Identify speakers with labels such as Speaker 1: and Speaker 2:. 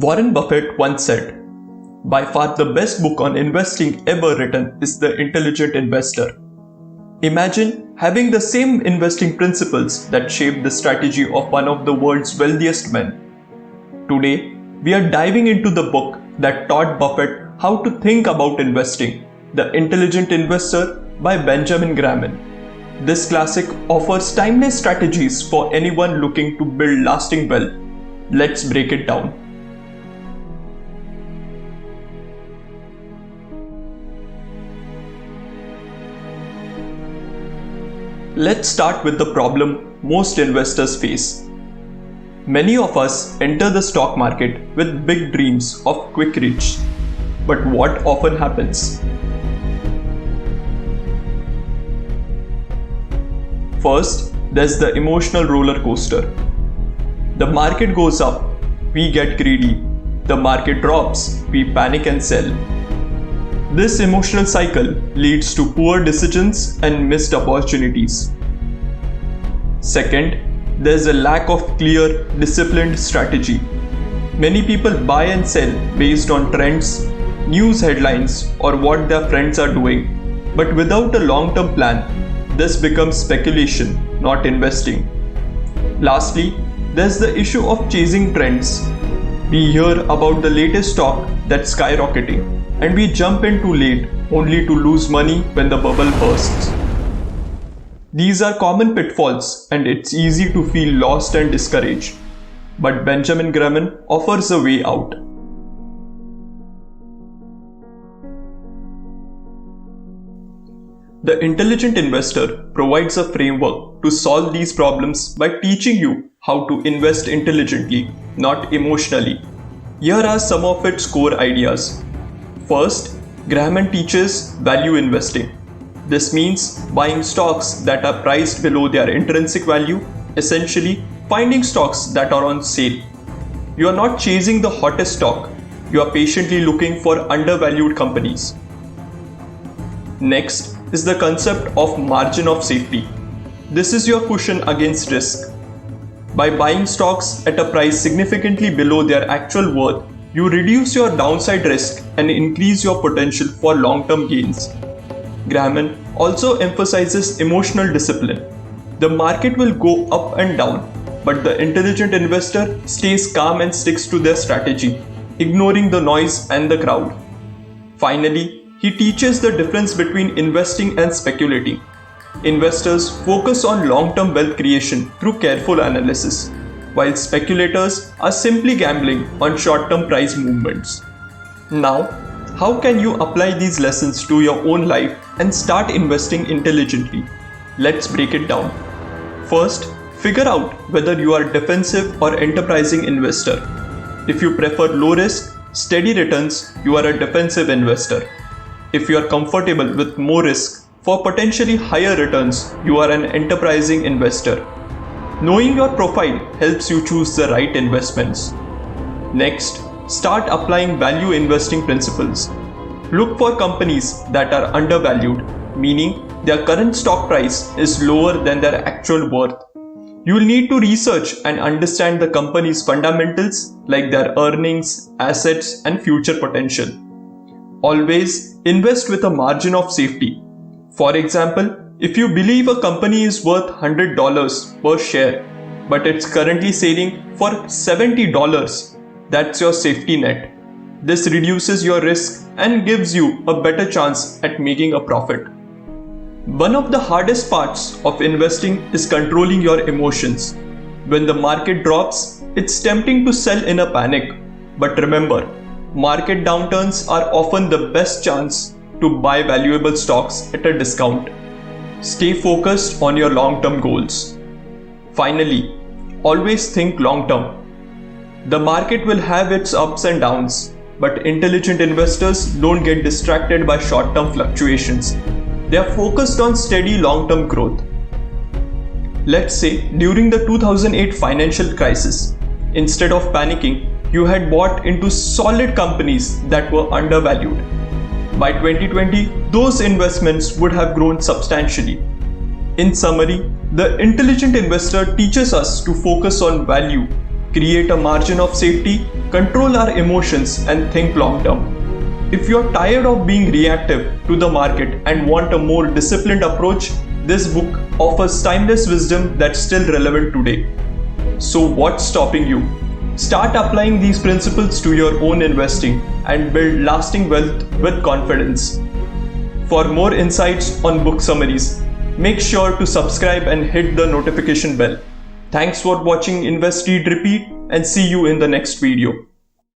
Speaker 1: Warren Buffett once said, "By far the best book on investing ever written is The Intelligent Investor." Imagine having the same investing principles that shaped the strategy of one of the world's wealthiest men. Today, we are diving into the book that taught Buffett how to think about investing, The Intelligent Investor by Benjamin Graham. This classic offers timeless strategies for anyone looking to build lasting wealth. Let's break it down. Let's start with the problem most investors face. Many of us enter the stock market with big dreams of quick reach. But what often happens? First, there's the emotional roller coaster. The market goes up, we get greedy. The market drops, we panic and sell. This emotional cycle leads to poor decisions and missed opportunities. Second, there's a lack of clear, disciplined strategy. Many people buy and sell based on trends, news headlines, or what their friends are doing. But without a long-term plan, this becomes speculation, not investing. Lastly, there's the issue of chasing trends. We hear about the latest stock that's skyrocketing, and we jump in too late only to lose money when the bubble bursts. These are common pitfalls, and it's easy to feel lost and discouraged. But Benjamin Graham offers a way out. The Intelligent Investor provides a framework to solve these problems by teaching you how to invest intelligently, not emotionally. Here are some of its core ideas. First, Graham teaches value investing. This means buying stocks that are priced below their intrinsic value, essentially finding stocks that are on sale. You are not chasing the hottest stock, you are patiently looking for undervalued companies. Next is the concept of margin of safety. This is your cushion against risk. By buying stocks at a price significantly below their actual worth, you reduce your downside risk and increase your potential for long-term gains. Graham also emphasizes emotional discipline. The market will go up and down, but the intelligent investor stays calm and sticks to their strategy, ignoring the noise and the crowd. Finally, he teaches the difference between investing and speculating. Investors focus on long-term wealth creation through careful analysis, while speculators are simply gambling on short-term price movements. Now, how can you apply these lessons to your own life and start investing intelligently? Let's break it down. First, figure out whether you are a defensive or enterprising investor. If you prefer low risk, steady returns, you are a defensive investor. If you are comfortable with more risk for potentially higher returns, you are an enterprising investor. Knowing your profile helps you choose the right investments. Next, start applying value investing principles. Look for companies that are undervalued, meaning their current stock price is lower than their actual worth. You will need to research and understand the company's fundamentals like their earnings, assets, and future potential. Always invest with a margin of safety. For example, if you believe a company is worth $100 per share, but it's currently selling for $70, that's your safety net. This reduces your risk and gives you a better chance at making a profit. One of the hardest parts of investing is controlling your emotions. When the market drops, it's tempting to sell in a panic. But remember, market downturns are often the best chance to buy valuable stocks at a discount. Stay focused on your long-term goals. Finally, always think long-term. The market will have its ups and downs, but intelligent investors don't get distracted by short-term fluctuations. They are focused on steady long-term growth. Let's say during the 2008 financial crisis, instead of panicking, you had bought into solid companies that were undervalued. By 2020, those investments would have grown substantially. In summary, the intelligent investor teaches us to focus on value, create a margin of safety, control our emotions, and think long term. If you're tired of being reactive to the market and want a more disciplined approach, this book offers timeless wisdom that's still relevant today. So, what's stopping you? Start applying these principles to your own investing and build lasting wealth with confidence. For more insights on book summaries, make sure to subscribe and hit the notification bell. Thanks for watching Invest Read Repeat and see you in the next video.